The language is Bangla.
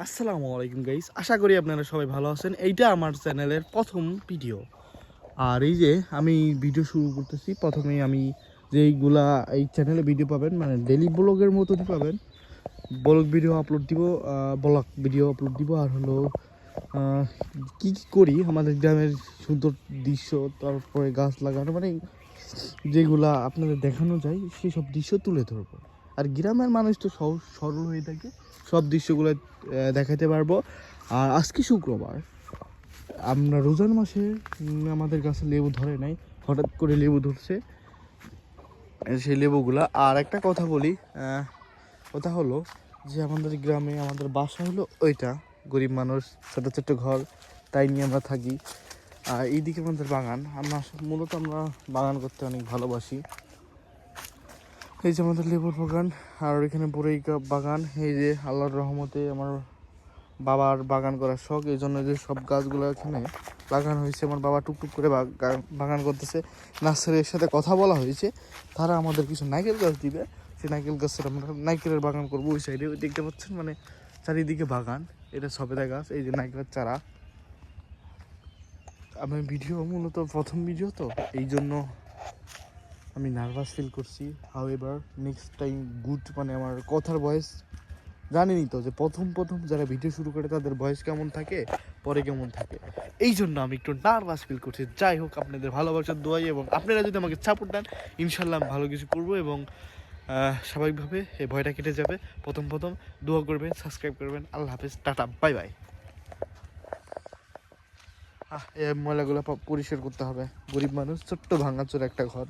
আসসালামু আলাইকুম গাইস, আশা করি আপনারা সবাই ভালো আছেন। এইটা আমার চ্যানেলের প্রথম ভিডিও। আর এই যে আমি ভিডিও শুরু করতেছি, প্রথমেই আমি যেইগুলা এই চ্যানেলে ভিডিও পাবেন মানে ডেলি ব্লগের মতনই পাবেন। ব্লগ ভিডিও আপলোড দিব, ব্লগ ভিডিও আপলোড দিব। আর হলো কি কি করি আমাদের গ্রামের সুন্দর দৃশ্য, তারপরে গাছ লাগানো, মানে যেগুলা আপনাদের দেখানো যায় সেই সব দৃশ্য তুলে ধরবো। আর গ্রামের মানুষ তো সহজ সরল হয়ে থাকে, সব দৃশ্যগুলো দেখাতে পারবো। আর আজকে শুক্রবার, আমরা রোজার মাসে আমাদের গাছে লেবু ধরে নাই, হঠাৎ করে লেবু ধরছে সেই লেবুগুলা। আর একটা কথা বলি, কথা হলো যে আমাদের গ্রামে আমাদের বাসা হলো ওইটা, গরিব মানুষ, ছোটো ছোটো ঘর, তাই নিয়ে আমরা থাকি। আর এইদিকে আমাদের বাগান, মূলত আমরা বাগান করতে অনেক ভালোবাসি। এই যে আমাদের লেবুর বাগান, আর এখানে বড়ই বাগান। এই যে আল্লাহর রহমতে আমার বাবার বাগান করার শখ, এই জন্য যে সব গাছগুলো এখানে লাগানো হয়েছে। আমার বাবা টুকটুক করে বাগান করতেছে। নার্সারির সাথে কথা বলা হয়েছে, তারা আমাদের কিছু নারকেল গাছ দিবে, সেই নারকেল গাছের আমরা নারকেলের বাগান করবো। ওই সাইডে দেখতে পাচ্ছেন, মানে চারিদিকে বাগান। এটা সবেদা গাছ, এই যে নারকেলের চারা। আমার ভিডিও মূলত প্রথম ভিডিও তো, এই জন্য আমি নার্ভাস ফিল করছি। How ever next time good, মানে আমার কথার ভয়েস জানিনি তো যে প্রথম যারা ভিডিও শুরু করে তাদের ভয়েস কেমন থাকে, পরে কেমন থাকে, এই জন্য আমি একটু নার্ভাস ফিল করছি। যাই হোক, আপনাদের ভালোবাসার দোয়াই এবং আপনারা যদি আমাকে সাপোর্ট দেন, ইনশাল্লাহ আমি ভালো কিছু করবো এবং স্বাভাবিকভাবে এই ভয়টা কেটে যাবে। প্রথম দোয়া করবেন, সাবস্ক্রাইব করবেন। আল্লাহ হাফেজ, টাটা, বাই বাই। এই ময়লাগুলো পরিষ্কার করতে হবে, গরিব মানুষ, ছোট্ট ভাঙাচোর একটা ঘর।